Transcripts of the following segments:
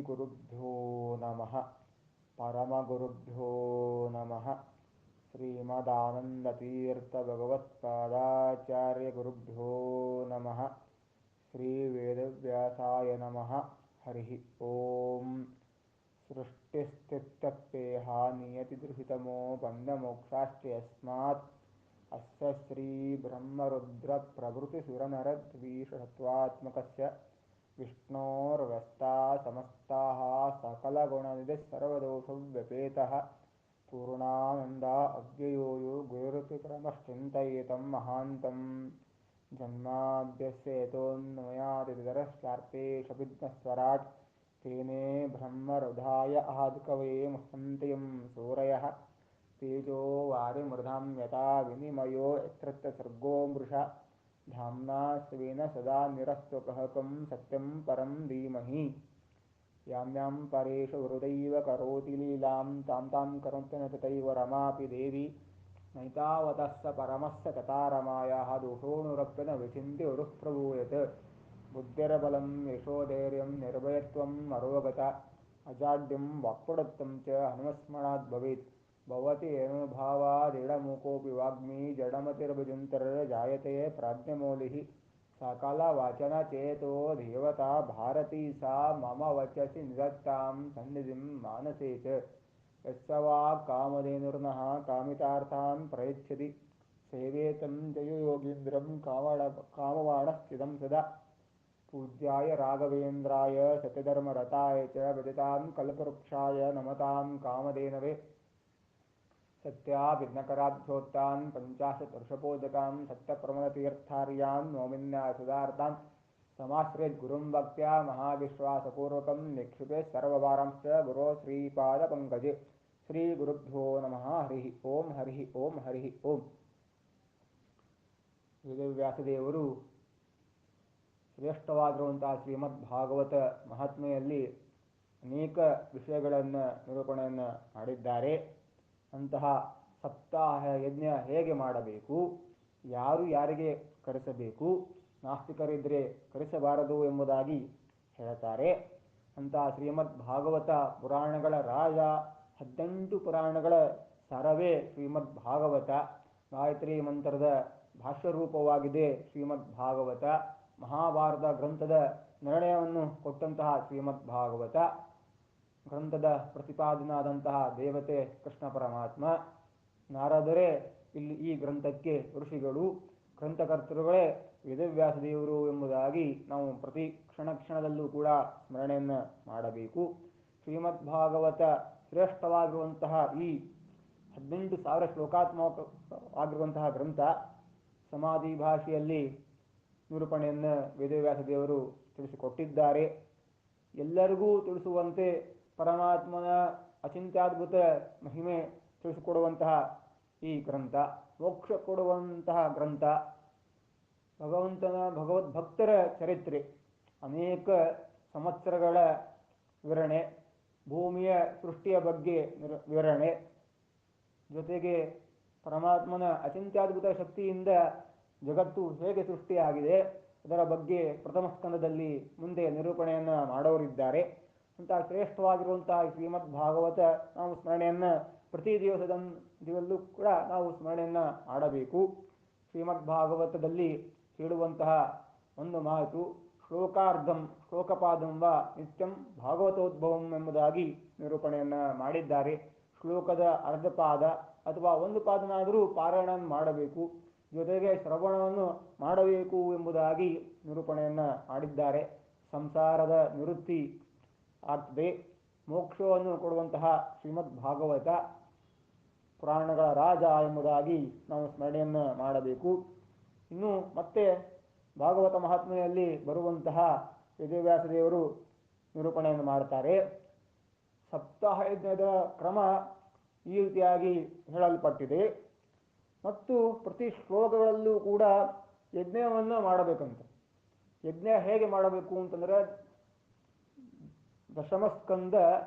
ಗುರುಭ್ಯೋ ನಮಃ ಪರಮಗುರುಭ್ಯೋ ನಮಃ ಶ್ರೀಮದಾನಂದತೀರ್ಥಭಗವತ್ಪಾದಾಚಾರ್ಯಗುರುಭ್ಯೋ ನಮಃ ಶ್ರೀ ವೇದವ್ಯಾಸಾಯ ನಮಃ ಹರಿ ಓಂ ಸೃಷ್ಟಿಸ್ಥಿತ್ಯಪ್ಯೇಹ ನಿಯತಿದುಹಿತಮೋ ಬಂಧಮೋಕ್ಷಾಶ್ಚ ಯಸ್ಮಾತ್ ಅಸ್ಯ ಶ್ರೀ ಬ್ರಹ್ಮರುದ್ರ ಪ್ರಭೃತಿ ಸುರನರದ್ವೀಷತ್ವಾತ್ಮಕಸ್ಯ ವಿಷ್ಣೋರ್ವ್ಯಸ್ತಾಃ ಸಮಸ್ತಾಃ ಸಕಲಗುಣನಿಧಿಃ ಸರ್ವದೋಷವ್ಯಪೇತಃ ಪೂರ್ಣಾನಂದ ಅವ್ಯಯೋ ಯೋ ಗುರುರ್ಪರಮಶ್ಚಿಂತಯೇತಂ ಮಹಾಂತಂ ಜನ್ಮಾದ್ಯಸ್ಯ ಯತೋನ್ಮಯಾದಿತರಶ್ಚಾರ್ಥೇಷವಿಘ್ನಸ್ವರಾಟ್ ತೇನೇ ಬ್ರಹ್ಮರುಧಾಯ ಆದಿಕವಯೇ ಮುಹ್ಯಂತಿಯಂ ಸೂರಯಃ ತೇಜೋ ವಾರಿಮೃಧಾಂ ಯಥಾ ವಿನಿಮಯೋ ಯತ್ರ ಸರ್ಗೋ ಮೃಷಾ ಧಾಮ್ನಾ ಸ್ವೇನ ಸದಾ ನಿರಸ್ತಕಹಕಂ ಸತ್ಯಂ ಪರಂ ಧೀಮಹಿ ಯಾಂ ಪರೇಶು ಹೃದೈವ ಕರೋತಿ ಲೀಲಾಂ ತಾಂ ಕರೋತ್ಯನ ತಥೈವ ರಮಾಪಿ ದೇವಿ ನೈತಾವತಸ್ಸ ಪರಮಸ್ಸ ತಥಾರಮಾಯಾಃ ದೋಷೋऽನುರಕ್ತನ ವಿಚಿನ್ತ್ಯ ಉರುಃ ಪ್ರಭೂಯತ್ ಬುದ್ಧಿರ್ಬಲಂ ಯಶೋಧೈರ್ಯಂ ನಿರ್ಭಯತ್ವಂ ಅರೋಗತ ಅಜಾಡ್ಯಂ ವಾಕ್ಪಟುತ್ವಂ ಚ ಹನುಮಸ್ಮರಣಾತ್ ಭವೇತ್ ಭವತಿ ಅನುಭಾವಾದಿಡಮೂಕೋಪಿ ವಾಗ್ಮಿ ಜಡಮತಿರ್ಭಜಂತರ್ಜಾಯತೆ ಪ್ರಾಜ್ಞಮೌಲಿಃ ಸಕಲವಚನಚೇತೋ ದೇವತಾ ಭಾರತೀ ಸಾ ಮಮ ವಚಸಿ ನಿಧತ್ತಾಂ ಸನ್ನಿಧಿಂ ಮಾನಸೇ ಚ ಯಸ್ಯ ವಾಕ್ ಕಾಮಧೇನುರ್ನಃ ಕಾಮಿತಾರ್ಥಾನ್ ಪ್ರಯಚ್ಛತಿ ಸೇವೇತಂ ಜಯಯೋಗೀಂದ್ರಂ ಕಾಮವಾಣಸ್ಥಿತಂ ಸದಾ ಪೂಜ್ಯಾಯ ರಾಘವೇಂದ್ರಾಯ ಸತ್ಯಧರ್ಮರತಾಯ ಚ ಭಜತಾಂ ಕಲ್ಪವೃಕ್ಷಾಯ ನಮತಾಂ ಕಾಮಧೇನವೇ ಸತ್ಯಾಭಿಘ್ನಕರಾಬ್ಧೋತ್ತಾನ್ ಪಂಚಾಶತ್ ವರ್ಷಪೋಜಕಾನ್ ಸತ್ಯಪ್ರಮದತೀರ್ಥಾರ್ಯಾನ್ ನೋಮಿನ್ಯಾಸುಧಾರ್ತಾನ್ ಸಮಾಶ್ರಯದ್ ಗುರುಂ ಭಕ್ತ್ಯಾ ಮಹಾವಿಶ್ವಾಸಪೂರ್ವಕಂ ನಿಕ್ಷಿಪೆ ಸರ್ವಭಾರಂಶ್ಚ ಗುರೋ ಶ್ರೀಪಾದಪಂಕಜೆ ಶ್ರೀ ಗುರುಭ್ಯೋ ನಮಃ ಹರಿ ಓಂ ಹರಿ ಓಂ ಹರಿ ಓಂ. ವೇದವ್ಯಾಸದೇವರು ಶ್ರೇಷ್ಠವಾಗಿರುವಂತಹ ಶ್ರೀಮದ್ ಭಾಗವತ ಮಹಾತ್ಮೆಯಲ್ಲಿ ಅನೇಕ ವಿಷಯಗಳನ್ನು ನಿರೂಪಣೆಯನ್ನು ಮಾಡಿದ್ದಾರೆ. ಅಂತಹ ಸಪ್ತಾಹ ಯಜ್ಞ ಹೇಗೆ ಮಾಡಬೇಕು, ಯಾರು ಯಾರಿಗೆ ಕರೆಸಬೇಕು, ನಾಸ್ತಿಕರಿದ್ದರೆ ಕರೆಸಬಾರದು ಎಂಬುದಾಗಿ ಹೇಳ್ತಾರೆ. ಅಂತಹ ಶ್ರೀಮದ್ ಭಾಗವತ ಪುರಾಣಗಳ ರಾಜ, 18 ಪುರಾಣಗಳ ಸರವೇ ಶ್ರೀಮದ್ ಭಾಗವತ. ಗಾಯತ್ರಿ ಮಂತ್ರದ ಭಾಷ್ಯರೂಪವಾಗಿದೆ ಶ್ರೀಮದ್ ಭಾಗವತ. ಮಹಾಭಾರತ ಗ್ರಂಥದ ನಿರ್ಣಯವನ್ನು ಕೊಟ್ಟಂತಹ ಶ್ರೀಮದ್ ಭಾಗವತ. ಗ್ರಂಥದ ಪ್ರತಿಪಾದನಾದಂತಹ ದೇವತೆ ಕೃಷ್ಣ ಪರಮಾತ್ಮ. ನಾರದರೆ ಇಲ್ಲಿ ಈ ಗ್ರಂಥಕ್ಕೆ ಋಷಿಗಳು, ಗ್ರಂಥಕರ್ತೃಗಳೇ ವೇದವ್ಯಾಸದೇವರು ಎಂಬುದಾಗಿ ನಾವು ಪ್ರತಿ ಕ್ಷಣದಲ್ಲೂ ಕೂಡ ಸ್ಮರಣೆಯನ್ನು ಮಾಡಬೇಕು. ಶ್ರೀಮದ್ ಭಾಗವತ ಶ್ರೇಷ್ಠವಾಗಿರುವಂತಹ ಈ 18,000 ಶ್ಲೋಕಾತ್ಮಕವಾಗಿರುವಂತಹ ಗ್ರಂಥ ಸಮಾಧಿ ಭಾಷೆಯಲ್ಲಿ ನಿರೂಪಣೆಯನ್ನು ವೇದವ್ಯಾಸದೇವರು ತಿಳಿಸಿಕೊಟ್ಟಿದ್ದಾರೆ. ಎಲ್ಲರಿಗೂ ತಿಳಿಸುವಂತೆ ಪರಮಾತ್ಮನ ಅಚಿಂತ್ಯದ್ಭುತ ಮಹಿಮೆ ತಿಳಿಸಿಕೊಡುವಂತಹ ಈ ಗ್ರಂಥ, ಮೋಕ್ಷ ಕೊಡುವಂತಹ ಗ್ರಂಥ, ಭಗವದ್ಭಕ್ತರ ಚರಿತ್ರೆ, ಅನೇಕ ಸಂವತ್ಸರಗಳ ವಿವರಣೆ, ಭೂಮಿಯ ಸೃಷ್ಟಿಯ ಬಗ್ಗೆ ವಿವರಣೆ, ಜೊತೆಗೆ ಪರಮಾತ್ಮನ ಅಚಿಂತ್ಯದ್ಭುತ ಶಕ್ತಿಯಿಂದ ಜಗತ್ತು ಹೇಗೆ ಸೃಷ್ಟಿಯಾಗಿದೆ ಅದರ ಬಗ್ಗೆ ಪ್ರಥಮ ಸ್ಕಂದದಲ್ಲಿ ಮುಂದೆ ನಿರೂಪಣೆಯನ್ನು ಮಾಡೋರಿದ್ದಾರೆ. ಅಂತಹ ಶ್ರೇಷ್ಠವಾಗಿರುವಂತಹ ಶ್ರೀಮದ್ ಭಾಗವತ ನಾವು ಸ್ಮರಣೆಯನ್ನು ಪ್ರತಿ ದಿವಸದಲ್ಲೂ ಕೂಡ ನಾವು ಸ್ಮರಣೆಯನ್ನು ಮಾಡಬೇಕು. ಶ್ರೀಮದ್ ಭಾಗವತದಲ್ಲಿ ಹೇಳುವಂತಹ ಒಂದು ಮಾತು, ಶ್ಲೋಕಾರ್ಧಂ ಶ್ಲೋಕಪಾದಂ ವಾ ನಿತ್ಯಂ ಭಾಗವತೋದ್ಭವಂ ಎಂಬುದಾಗಿ ನಿರೂಪಣೆಯನ್ನು ಮಾಡಿದ್ದಾರೆ. ಶ್ಲೋಕದ ಅರ್ಧ ಪಾದ ಅಥವಾ ಒಂದು ಪಾದನಾದರೂ ಪಾರಾಯಣ ಮಾಡಬೇಕು, ಜೊತೆಗೆ ಶ್ರವಣವನ್ನು ಮಾಡಬೇಕು ಎಂಬುದಾಗಿ ನಿರೂಪಣೆಯನ್ನು ಮಾಡಿದ್ದಾರೆ. ಸಂಸಾರದ ನಿವೃತ್ತಿ ಆಗ್ತದೆ, ಮೋಕ್ಷವನ್ನು ಕೊಡುವಂತಹ ಶ್ರೀಮದ್ ಭಾಗವತ ಪುರಾಣಗಳ ರಾಜ ಎಂಬುದಾಗಿ ನಾವು ಸ್ಮರಣೆಯನ್ನು ಮಾಡಬೇಕು. ಇನ್ನು ಮತ್ತೆ ಭಾಗವತ ಮಹಾತ್ಮೆಯಲ್ಲಿ ಬರುವಂತಹ ವೇದವ್ಯಾಸದೇವರು ನಿರೂಪಣೆಯನ್ನು ಮಾಡ್ತಾರೆ. ಸಪ್ತಾಹ ಯಜ್ಞದ ಕ್ರಮ ಈ ರೀತಿಯಾಗಿ ಹೇಳಲ್ಪಟ್ಟಿದೆ ಮತ್ತು ಪ್ರತಿ ಶ್ಲೋಕಗಳಲ್ಲೂ ಕೂಡ ಯಜ್ಞವನ್ನು ಮಾಡಬೇಕಂತ. ಯಜ್ಞ ಹೇಗೆ ಮಾಡಬೇಕು ಅಂತಂದರೆ, ದಶಮಸ್ಕಂದ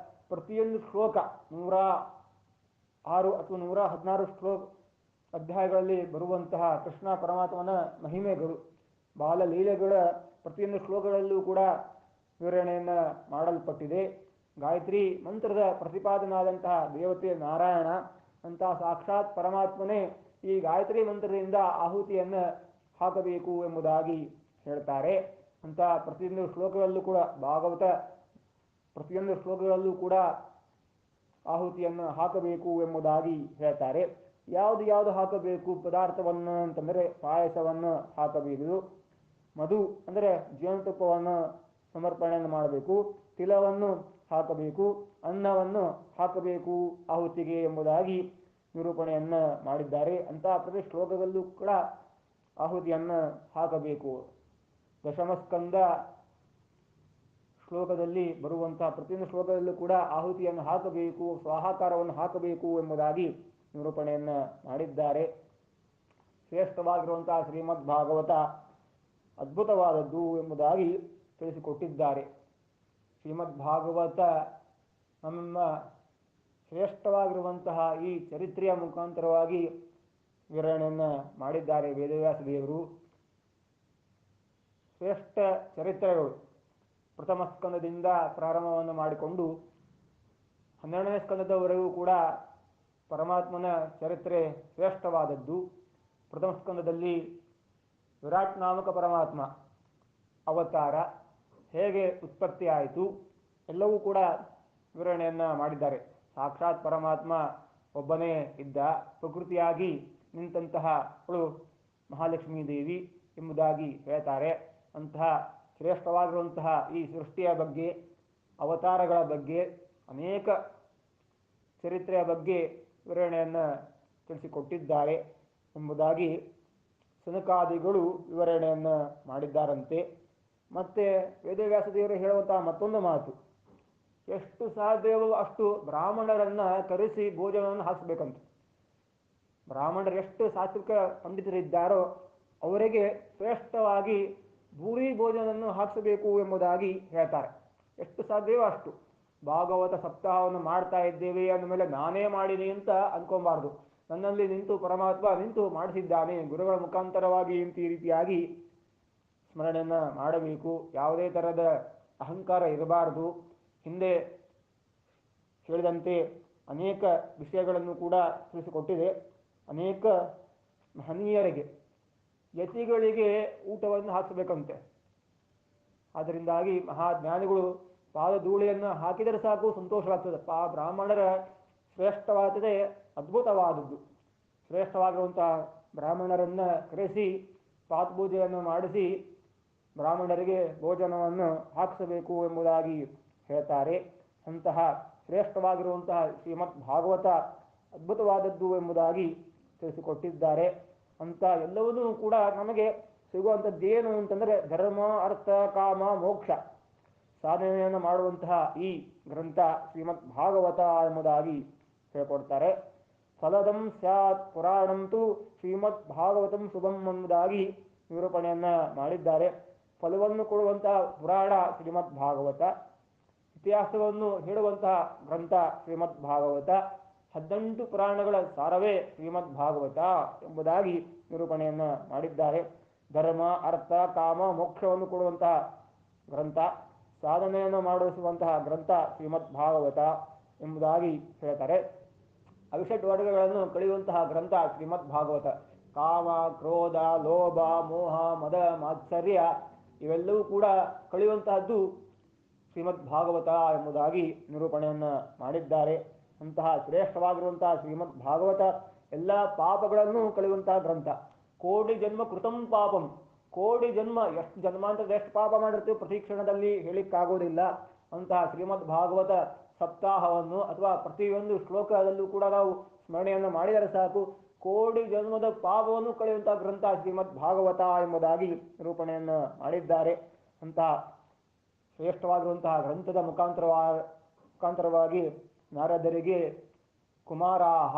ಪ್ರತಿಯೊಂದು ಶ್ಲೋಕ 106 ಅಥವಾ 116 ಅಧ್ಯಾಯಗಳಲ್ಲಿ ಬರುವಂತಹ ಕೃಷ್ಣ ಪರಮಾತ್ಮನ ಮಹಿಮೆಗಳು, ಬಾಲಲೀಲೆಗಳ ಪ್ರತಿಯೊಂದು ಶ್ಲೋಕಗಳಲ್ಲೂ ಕೂಡ ವಿವರಣೆಯನ್ನು ಮಾಡಲ್ಪಟ್ಟಿದೆ. ಗಾಯತ್ರಿ ಮಂತ್ರದ ಪ್ರತಿಪಾದನಾದಂತಹ ದೇವತೆ ನಾರಾಯಣ ಅಂತಹ ಸಾಕ್ಷಾತ್ ಪರಮಾತ್ಮನೇ ಈ ಗಾಯತ್ರಿ ಮಂತ್ರದಿಂದ ಆಹುತಿಯನ್ನು ಹಾಕಬೇಕು ಎಂಬುದಾಗಿ ಹೇಳ್ತಾರೆ. ಅಂತ ಪ್ರತಿಯೊಂದು ಶ್ಲೋಕಗಳಲ್ಲೂ ಕೂಡ ಭಾಗವತ ಪ್ರತಿಯೊಂದು ಶ್ಲೋಕಗಳಲ್ಲೂ ಕೂಡ ಆಹುತಿಯನ್ನು ಹಾಕಬೇಕು ಎಂಬುದಾಗಿ ಹೇಳ್ತಾರೆ. ಯಾವುದು ಹಾಕಬೇಕು ಪದಾರ್ಥವನ್ನು ಅಂತಂದರೆ ಪಾಯಸವನ್ನು ಹಾಕಬೇಕು, ಮಧು ಅಂದರೆ ಜೇನುತುಪ್ಪವನ್ನು ಸಮರ್ಪಣೆಯನ್ನು ಮಾಡಬೇಕು, ತಿಲವನ್ನು ಹಾಕಬೇಕು, ಅನ್ನವನ್ನು ಹಾಕಬೇಕು ಆಹುತಿಗೆ ಎಂಬುದಾಗಿ ನಿರೂಪಣೆಯನ್ನು ಮಾಡಿದ್ದಾರೆ. ಅಂತಹ ಪ್ರತಿ ಶ್ಲೋಕದಲ್ಲೂ ಕೂಡ ಆಹುತಿಯನ್ನು ಹಾಕಬೇಕು. ದಶಮಸ್ಕಂದ ಶ್ಲೋಕದಲ್ಲಿ ಬರುವಂತಹ ಪ್ರತಿಯೊಂದು ಶ್ಲೋಕದಲ್ಲೂ ಕೂಡ ಆಹುತಿಯನ್ನು ಹಾಕಬೇಕು, ಸ್ವಾಹಾಕಾರವನ್ನು ಹಾಕಬೇಕು ಎಂಬುದಾಗಿ ನಿರೂಪಣೆಯನ್ನು ಮಾಡಿದ್ದಾರೆ. ಶ್ರೇಷ್ಠವಾಗಿರುವಂತಹ ಶ್ರೀಮದ್ ಭಾಗವತ ಅದ್ಭುತವಾದದ್ದು ಎಂಬುದಾಗಿ ತಿಳಿಸಿಕೊಟ್ಟಿದ್ದಾರೆ. ಶ್ರೀಮದ್ ಭಾಗವತ ನಮ್ಮ ಶ್ರೇಷ್ಠವಾಗಿರುವಂತಹ ಈ ಚರಿತ್ರೆಯ ಮುಖಾಂತರವಾಗಿ ವಿವರಣೆಯನ್ನು ಮಾಡಿದ್ದಾರೆ ವೇದವ್ಯಾಸ ದೇವರು. ಶ್ರೇಷ್ಠ ಚರಿತ್ರೆಗಳು ಪ್ರಥಮ ಸ್ಕಂದದಿಂದ ಪ್ರಾರಂಭವನ್ನು ಮಾಡಿಕೊಂಡು 12ನೇ ಸ್ಕಂದದವರೆಗೂ ಕೂಡ ಪರಮಾತ್ಮನ ಚರಿತ್ರೆ ಶ್ರೇಷ್ಠವಾದದ್ದು. ಪ್ರಥಮ ಸ್ಕಂದದಲ್ಲಿ ವಿರಾಟ್ ನಾಮಕ ಪರಮಾತ್ಮ ಅವತಾರ ಹೇಗೆ ಉತ್ಪತ್ತಿ ಆಯಿತು ಎಲ್ಲವೂ ಕೂಡ ವಿವರಣೆಯನ್ನು ಮಾಡಿದ್ದಾರೆ. ಸಾಕ್ಷಾತ್ ಪರಮಾತ್ಮ ಒಬ್ಬನೇ ಇದ್ದ, ಪ್ರಕೃತಿಯಾಗಿ ನಿಂತಹ ಅವಳು ಮಹಾಲಕ್ಷ್ಮೀ ದೇವಿ ಎಂಬುದಾಗಿ ಹೇಳ್ತಾರೆ. ಅಂತಹ ಶ್ರೇಷ್ಠವಾಗಿರುವಂತಹ ಈ ಸೃಷ್ಟಿಯ ಬಗ್ಗೆ, ಅವತಾರಗಳ ಬಗ್ಗೆ, ಅನೇಕ ಚರಿತ್ರೆಯ ಬಗ್ಗೆ ವಿವರಣೆಯನ್ನು ತಿಳಿಸಿಕೊಟ್ಟಿದ್ದಾರೆ ಎಂಬುದಾಗಿ ಸನಕಾದಿಗಳು ವಿವರಣೆಯನ್ನು ಮಾಡಿದ್ದಾರಂತೆ. ಮತ್ತೆ ವೇದವ್ಯಾಸ ದೇವರು ಹೇಳುವಂತಹ ಮತ್ತೊಂದು ಮಾತು, ಎಷ್ಟು ಸಾಧ್ಯವೋ ಅಷ್ಟು ಬ್ರಾಹ್ಮಣರನ್ನು ಕರೆಸಿ ಭೋಜನವನ್ನು ಹಾಕಿಸ್ಬೇಕಂತ. ಬ್ರಾಹ್ಮಣರು ಎಷ್ಟು ಸಾತ್ವಿಕ ಪಂಡಿತರಿದ್ದಾರೋ ಅವರಿಗೆ ಶ್ರೇಷ್ಠವಾಗಿ ಭೂರಿ ಭೋಜನವನ್ನು ಹಾಕಿಸಬೇಕು ಎಂಬುದಾಗಿ ಹೇಳ್ತಾರೆ. ಎಷ್ಟು ಸಾಧ್ಯವೋ ಅಷ್ಟು. ಭಾಗವತ ಸಪ್ತಾಹವನ್ನು ಮಾಡ್ತಾ ಇದ್ದೇವೆ ಅಂದಮೇಲೆ ನಾನೇ ಮಾಡಿದೆ ಅಂತ ಅನ್ಕೊಬಾರ್ದು. ನನ್ನಲ್ಲಿ ನಿಂತು ಪರಮಾತ್ಮ ನಿಂತು ಮಾಡಿಸಿದ್ದಾನೆ, ಗುರುಗಳ ಮುಖಾಂತರವಾಗಿ ಇಂಥ ಈ ರೀತಿಯಾಗಿ ಸ್ಮರಣೆಯನ್ನು ಮಾಡಬೇಕು. ಯಾವುದೇ ಥರದ ಅಹಂಕಾರ ಇರಬಾರದು. ಹಿಂದೆ ಹೇಳಿದಂತೆ ಅನೇಕ ವಿಷಯಗಳನ್ನು ಕೂಡ ತಿಳಿಸಿಕೊಟ್ಟಿದೆ. ಅನೇಕ ಮಹನೀಯರಿಗೆ, ಯತಿಗಳಿಗೆ ಊಟವನ್ನು ಹಾಕಿಸಬೇಕಂತೆ. ಆದ್ದರಿಂದಾಗಿ ಮಹಾಜ್ಞಾನಿಗಳು ಪಾದಧೂಳಿಯನ್ನು ಹಾಕಿದರೆ ಸಾಕು ಸಂತೋಷವಾಗ್ತದಪ್ಪ. ಬ್ರಾಹ್ಮಣರ ಶ್ರೇಷ್ಠವಾದದೇ ಅದ್ಭುತವಾದದ್ದು. ಶ್ರೇಷ್ಠವಾಗಿರುವಂತಹ ಬ್ರಾಹ್ಮಣರನ್ನು ಕರೆಸಿ ಪಾದಪೂಜೆಯನ್ನು ಮಾಡಿಸಿ ಬ್ರಾಹ್ಮಣರಿಗೆ ಭೋಜನವನ್ನು ಹಾಕಿಸಬೇಕು ಎಂಬುದಾಗಿ ಹೇಳ್ತಾರೆ. ಅಂತಹ ಶ್ರೇಷ್ಠವಾಗಿರುವಂತಹ ಶ್ರೀಮದ್ ಭಾಗವತ ಅದ್ಭುತವಾದದ್ದು ಎಂಬುದಾಗಿ ತಿಳಿಸಿಕೊಟ್ಟಿದ್ದಾರೆ. ಅಂತ ಎಲ್ಲವನ್ನೂ ಕೂಡ ನಮಗೆ ಸಿಗುವಂಥದ್ದೇನು ಅಂತಂದರೆ ಧರ್ಮ, ಅರ್ಥ, ಕಾಮ, ಮೋಕ್ಷ ಸಾಧನೆಯನ್ನು ಮಾಡುವಂತಹ ಈ ಗ್ರಂಥ ಶ್ರೀಮದ್ ಭಾಗವತ ಎಂಬುದಾಗಿ ಹೇಳ್ಕೊಡ್ತಾರೆ. ಫಲದಂ ಸ್ಯಾತ್ ಪುರಾಣಂತೂ ಶ್ರೀಮದ್ ಭಾಗವತಂ ಶುಭಂ ಎಂಬುದಾಗಿ ನಿರೂಪಣೆಯನ್ನು ಮಾಡಿದ್ದಾರೆ. ಫಲವನ್ನು ಕೊಡುವಂತಹ ಪುರಾಣ ಶ್ರೀಮದ್ ಭಾಗವತ, ಇತಿಹಾಸವನ್ನು ಹೇಳುವಂತಹ ಗ್ರಂಥ ಶ್ರೀಮದ್ ಭಾಗವತ, 18 ಪುರಾಣಗಳ ಸಾರವೇ ಶ್ರೀಮದ್ ಭಾಗವತ ಎಂಬುದಾಗಿ ನಿರೂಪಣೆಯನ್ನು ಮಾಡಿದ್ದಾರೆ. ಧರ್ಮ, ಅರ್ಥ, ಕಾಮ, ಮೋಕ್ಷವನ್ನು ಕೊಡುವಂತಹ ಗ್ರಂಥ, ಸಾಧನೆಯನ್ನು ಮಾಡಿಸುವಂತಹ ಗ್ರಂಥ ಶ್ರೀಮದ್ ಭಾಗವತ ಎಂಬುದಾಗಿ ಹೇಳ್ತಾರೆ. ಅವಿಷಟ್ ವರ್ಗಗಳನ್ನು ಕಳೆಯುವಂತಹ ಗ್ರಂಥ ಶ್ರೀಮದ್ ಭಾಗವತ. ಕಾಮ, ಕ್ರೋಧ, ಲೋಭ, ಮೋಹ, ಮದ, ಮಾತ್ಸರ್ಯ ಇವೆಲ್ಲವೂ ಕೂಡ ಕಳೆಯುವಂತಹದ್ದು ಶ್ರೀಮದ್ ಭಾಗವತ ಎಂಬುದಾಗಿ ನಿರೂಪಣೆಯನ್ನು ಮಾಡಿದ್ದಾರೆ. ಅಂತಹ ಶ್ರೇಷ್ಠವಾಗಿರುವಂತಹ ಶ್ರೀಮದ್ ಭಾಗವತ ಎಲ್ಲ ಪಾಪಗಳನ್ನು ಕಳೆಯುವಂತಹ ಗ್ರಂಥ. ಕೋಟಿ ಜನ್ಮ ಕೃತಂ ಪಾಪಂ, ಕೋಟಿ ಜನ್ಮ, ಎಷ್ಟು ಜನ್ಮಾಂತರದ ಎಷ್ಟು ಪಾಪ ಮಾಡಿರ್ತೀವಿ ಪ್ರತಿ ಕ್ಷಣದಲ್ಲಿ ಹೇಳಿಕ್ಕಾಗೋದಿಲ್ಲ. ಅಂತಹ ಶ್ರೀಮದ್ ಭಾಗವತ ಸಪ್ತಾಹವನ್ನು ಅಥವಾ ಪ್ರತಿಯೊಂದು ಶ್ಲೋಕದಲ್ಲೂ ಕೂಡ ನಾವು ಸ್ಮರಣೆಯನ್ನು ಮಾಡಿದರೆ ಸಾಕು, ಕೋಟಿ ಜನ್ಮದ ಪಾಪವನ್ನು ಕಳೆಯುವಂತಹ ಗ್ರಂಥ ಶ್ರೀಮದ್ ಭಾಗವತ ಎಂಬುದಾಗಿ ನಿರೂಪಣೆಯನ್ನು ಮಾಡಿದ್ದಾರೆ. ಅಂತಹ ಶ್ರೇಷ್ಠವಾಗಿರುವಂತಹ ಗ್ರಂಥದ ಮುಖಾಂತರವಾಗಿ ನಾರದರಿಗೆ ಕುಮಾರಾಹ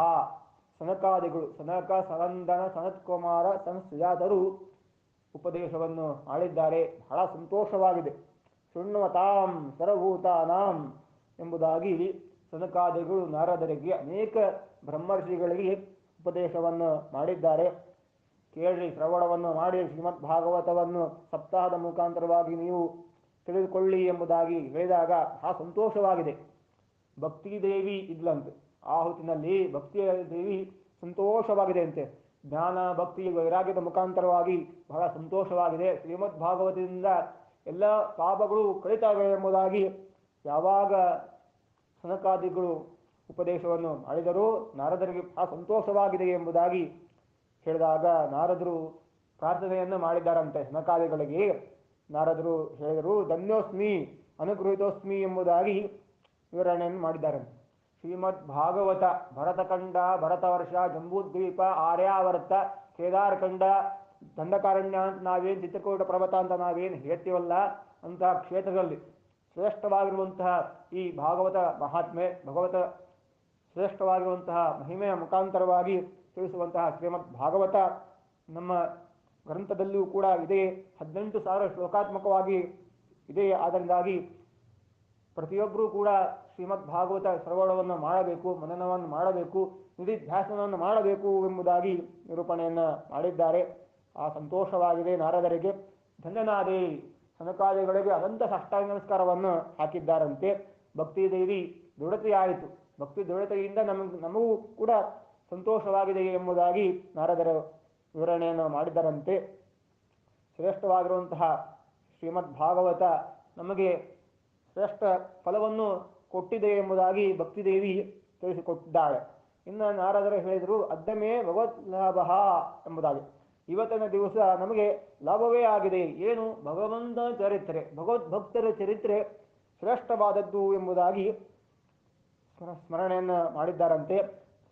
ಸನಕಾದಿಗಳು, ಸನಕ, ಸನಂದನ, ಸನತ್ಕುಮಾರ, ಸುಜಾತರು ಉಪದೇಶವನ್ನು ಮಾಡಿದ್ದಾರೆ. ಬಹಳ ಸಂತೋಷವಾಗಿದೆ. ಶೃಣ್ವತಾಂ ಸರ್ವಭೂತಾನಾಂ ಎಂಬುದಾಗಿ ಸನಕಾದಿಗಳು ನಾರದರಿಗೆ ಅನೇಕ ಬ್ರಹ್ಮರ್ಷಿಗಳಿಗೆ ಉಪದೇಶವನ್ನು ಮಾಡಿದ್ದಾರೆ. ಕೇಳಿ ಶ್ರವಣವನ್ನು ಮಾಡಿ ಶ್ರೀಮದ್ ಭಾಗವತವನ್ನು ಸಪ್ತಾಹದ ಮುಖಾಂತರವಾಗಿ ನೀವು ತಿಳಿದುಕೊಳ್ಳಿ ಎಂಬುದಾಗಿ ಹೇಳಿದಾಗ ಆ ಸಂತೋಷವಾಗಿದೆ. ಭಕ್ತಿ ದೇವಿ ಇದ್ಲಂತೆ ಆಹುತಿನಲ್ಲಿ, ಭಕ್ತಿಯ ದೇವಿ ಸಂತೋಷವಾಗಿದೆ ಅಂತೆ. ಜ್ಞಾನ ಭಕ್ತಿ ವೈರಾಗ್ಯದ ಮುಖಾಂತರವಾಗಿ ಬಹಳ ಸಂತೋಷವಾಗಿದೆ. ಶ್ರೀಮದ್ ಭಾಗವತದಿಂದ ಎಲ್ಲ ಪಾಪಗಳು ಕಳೀತಾವೆ ಎಂಬುದಾಗಿ ಯಾವಾಗ ಸನಕಾದಿಗಳು ಉಪದೇಶವನ್ನು ಮಾಡಿದರೂ ನಾರದರಿಗೆ ಬಹಳ ಸಂತೋಷವಾಗಿದೆ ಎಂಬುದಾಗಿ ಹೇಳಿದಾಗ ನಾರದರು ಪ್ರಾರ್ಥನೆಯನ್ನು ಮಾಡಿದ್ದಾರಂತೆ ಸನಕಾದಿಗಳಿಗೆ. ನಾರದರು ಹೇಳಿದರು, ಧನ್ಯೋಸ್ಮಿ ಅನುಗೃಹೀತೋಸ್ಮಿ ಎಂಬುದಾಗಿ ವಿವರಣೆಯನ್ನು ಮಾಡಿದ್ದಾರೆ. ಶ್ರೀಮದ್ ಭಾಗವತ ಭರತಖಂಡ, ಭರತವರ್ಷ, ಜಂಬೂದ್ವೀಪ, ಆರ್ಯಾವರ್ತ, ಕೇದಾರಖಂಡ, ದಂಡಕಾರಣ್ಯ ಅಂತ ನಾವೇನು ಚಿತ್ರಕೂಟ ಪರ್ವತ ಅಂತ ನಾವೇನು ಹೇಳ್ತೀವಲ್ಲ, ಅಂತಹ ಕ್ಷೇತ್ರದಲ್ಲಿ ಶ್ರೇಷ್ಠವಾಗಿರುವಂತಹ ಈ ಭಾಗವತ ಮಹಾತ್ಮೆ, ಭಗವತ ಶ್ರೇಷ್ಠವಾಗಿರುವಂತಹ ಮಹಿಮೆಯ ಮುಖಾಂತರವಾಗಿ ತಿಳಿಸುವಂತಹ ಶ್ರೀಮದ್ ಭಾಗವತ ನಮ್ಮ ಗ್ರಂಥದಲ್ಲಿಯೂ ಕೂಡ ಇದೆ. 18,000 ಶ್ಲೋಕಾತ್ಮಕವಾಗಿ ಇದೆ. ಆದ್ದರಿಂದಾಗಿ ಪ್ರತಿಯೊಬ್ಬರೂ ಕೂಡ ಶ್ರೀಮದ್ ಭಾಗವತ ಶ್ರವಣವನ್ನು ಮಾಡಬೇಕು, ಮನನವನ್ನು ಮಾಡಬೇಕು, ನಿಧಿಧ್ಯಾಸನವನ್ನು ಮಾಡಬೇಕು ಎಂಬುದಾಗಿ ನಿರೂಪಣೆಯನ್ನು ಮಾಡಿದ್ದಾರೆ. ಆ ಸಂತೋಷವಾಗಿದೆ ನಾರದರಿಗೆ. ಧನ್ಯನಾದೆ ಸನಕಾದಿಗಳಿಗೆ ಅನಂತ ಸಾಷ್ಟಾಂಗ ನಮಸ್ಕಾರವನ್ನು ಹಾಕಿದ್ದಾರಂತೆ. ಭಕ್ತಿ ದೇವಿ ದೃಢತೆಯಾಯಿತು. ಭಕ್ತಿ ದೃಢತೆಯಿಂದ ನಮಗೂ ಕೂಡ ಸಂತೋಷವಾಗಿದೆ ಎಂಬುದಾಗಿ ನಾರದರ ವಿವರಣೆಯನ್ನು ಮಾಡಿದ್ದರಂತೆ. ಶ್ರೇಷ್ಠವಾಗಿರುವಂತಹ ಶ್ರೀಮದ್ ಭಾಗವತ ನಮಗೆ ಶ್ರೇಷ್ಠ ಫಲವನ್ನು ಕೊಟ್ಟಿದೆ ಎಂಬುದಾಗಿ ಭಕ್ತಿದೇವಿ ತಿಳಿಸಿಕೊಟ್ಟಿದ್ದಾಳೆ. ಇನ್ನು ನಾರದರು ಹೇಳಿದರು, ಅದ್ದಮೇ ಭಗವತ್ ಲಾಭ ಎಂಬುದಾಗಿ. ಇವತ್ತಿನ ದಿವಸ ನಮಗೆ ಲಾಭವೇ ಆಗಿದೆ. ಏನು? ಭಗವಂತನ ಚರಿತ್ರೆ, ಭಗವದ್ಭಕ್ತರ ಚರಿತ್ರೆ ಶ್ರೇಷ್ಠವಾದದ್ದು ಎಂಬುದಾಗಿ ಸ್ಮರಣೆಯನ್ನು ಮಾಡಿದ್ದಾರಂತೆ.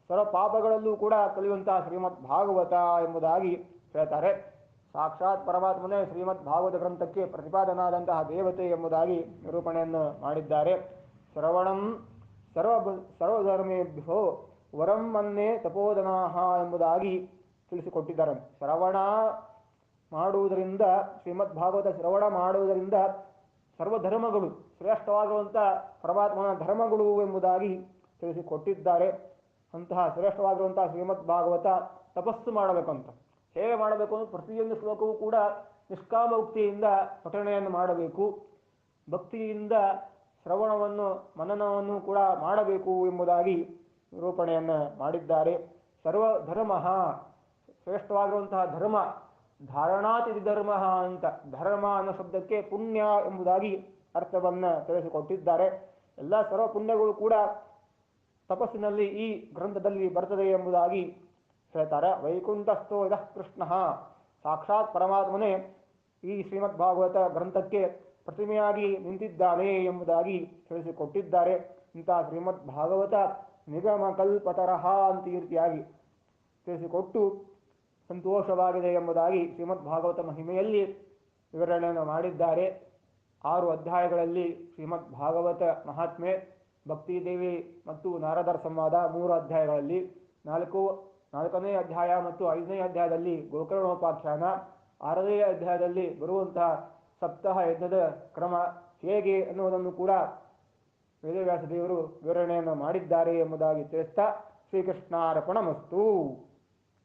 ಸರ್ವ ಪಾಪಗಳಲ್ಲೂ ಕೂಡ ಕಲಿಯುವಂತಹ ಶ್ರೀಮದ್ ಭಾಗವತ ಎಂಬುದಾಗಿ ಹೇಳ್ತಾರೆ. ಸಾಕ್ಷಾತ್ ಪರಮಾತ್ಮನೇ ಶ್ರೀಮದ್ ಭಾಗವತ ಗ್ರಂಥಕ್ಕೆ ಪ್ರತಿಪಾದನಾದಂತಹ ದೇವತೆ ಎಂಬುದಾಗಿ ನಿರೂಪಣೆಯನ್ನು ಮಾಡಿದ್ದಾರೆ. ಶ್ರವಣಂ ಸರ್ವಧರ್ಮೇಭ್ಯೋ ವರಂ ಮನ್ನೇ ತಪೋಧನಾಹ ಎಂಬುದಾಗಿ ತಿಳಿಸಿಕೊಟ್ಟಿದ್ದಾರೆ. ಶ್ರವಣ ಮಾಡುವುದರಿಂದ, ಶ್ರೀಮದ್ ಭಾಗವತ ಶ್ರವಣ ಮಾಡುವುದರಿಂದ ಸರ್ವಧರ್ಮಗಳು ಶ್ರೇಷ್ಠವಾಗಿರುವಂಥ ಪರಮಾತ್ಮನ ಧರ್ಮಗಳು ಎಂಬುದಾಗಿ ತಿಳಿಸಿಕೊಟ್ಟಿದ್ದಾರೆ. ಅಂತಹ ಶ್ರೇಷ್ಠವಾಗಿರುವಂತಹ ಶ್ರೀಮದ್ ಭಾಗವತ ತಪಸ್ಸು ಮಾಡಬೇಕಂತ. ಹೇಗೆ ಮಾಡಬೇಕು ಅಂದರೆ ಪ್ರತಿಯೊಂದು ಶ್ಲೋಕವೂ ಕೂಡ ನಿಷ್ಕಾಮ ಭಕ್ತಿಯಿಂದ ಪಠಣೆಯನ್ನು ಮಾಡಬೇಕು. ಭಕ್ತಿಯಿಂದ ಶ್ರವಣವನ್ನು ಮನನವನ್ನು ಕೂಡ ಮಾಡಬೇಕು ಎಂಬುದಾಗಿ ನಿರೂಪಣೆಯನ್ನು ಮಾಡಿದ್ದಾರೆ. ಸರ್ವಧರ್ಮ ಶ್ರೇಷ್ಠವಾಗಿರುವಂತಹ ಧರ್ಮ, ಧಾರಣಾತಿ ಧರ್ಮ ಅಂತ, ಧರ್ಮ ಅನ್ನೋ ಶಬ್ದಕ್ಕೆ ಪುಣ್ಯ ಎಂಬುದಾಗಿ ಅರ್ಥವನ್ನು ತಿಳಿಸಿಕೊಟ್ಟಿದ್ದಾರೆ. ಎಲ್ಲ ಸರ್ವ ಪುಣ್ಯಗಳು ಕೂಡ ತಪಸ್ಸಿನಲ್ಲಿ ಈ ಗ್ರಂಥದಲ್ಲಿ ಬರ್ತದೆ ಎಂಬುದಾಗಿ ಹೇಳ್ತಾರೆ. ವೈಕುಂಠಸ್ಥೋ ಇದಃ ಕೃಷ್ಣ, ಸಾಕ್ಷಾತ್ ಪರಮಾತ್ಮನೇ ಈ ಶ್ರೀಮದ್ ಭಾಗವತ ಗ್ರಂಥಕ್ಕೆ ಪ್ರತಿಮೆಯಾಗಿ ನಿಂತಿದ್ದಾನೆ ಎಂಬುದಾಗಿ ತಿಳಿಸಿಕೊಟ್ಟಿದ್ದಾರೆ. ಇಂತಹ ಶ್ರೀಮದ್ ಭಾಗವತ ನಿಗಮ ಕಲ್ಪತರಹ ಅಂತ ಈ ರೀತಿಯಾಗಿ ತಿಳಿಸಿಕೊಟ್ಟು ಸಂತೋಷವಾಗಿದೆ ಎಂಬುದಾಗಿ ಶ್ರೀಮದ್ ಭಾಗವತ ಮಹಿಮೆಯಲ್ಲಿ ವಿವರಣೆಯನ್ನು ಮಾಡಿದ್ದಾರೆ. 6 ಅಧ್ಯಾಯಗಳಲ್ಲಿ ಶ್ರೀಮದ್ ಭಾಗವತ ಮಹಾತ್ಮೆ, ಭಕ್ತಿದೇವಿ ಮತ್ತು ನಾರದರ ಸಂವಾದ 3 ಅಧ್ಯಾಯಗಳಲ್ಲಿ, 4ನೇ ಅಧ್ಯಾಯ ಮತ್ತು 5ನೇ ಅಧ್ಯಾಯದಲ್ಲಿ ಗೋಕರ್ಣೋಪಾಖ್ಯಾನ, 6ನೇ ಅಧ್ಯಾಯದಲ್ಲಿ ಬರುವಂತಹ ಸಪ್ತಾಹ ಯಜ್ಞದ ಕ್ರಮ ಹೇಗೆ ಅನ್ನುವುದನ್ನು ಕೂಡ ವೇದವ್ಯಾಸ ದೇವರು ವಿವರಣೆಯನ್ನು ಮಾಡಿದ್ದಾರೆ ಎಂಬುದಾಗಿ ತಿಳಿಸ್ತಾ ಶ್ರೀಕೃಷ್ಣಾರ್ಪಣಮಸ್ತು.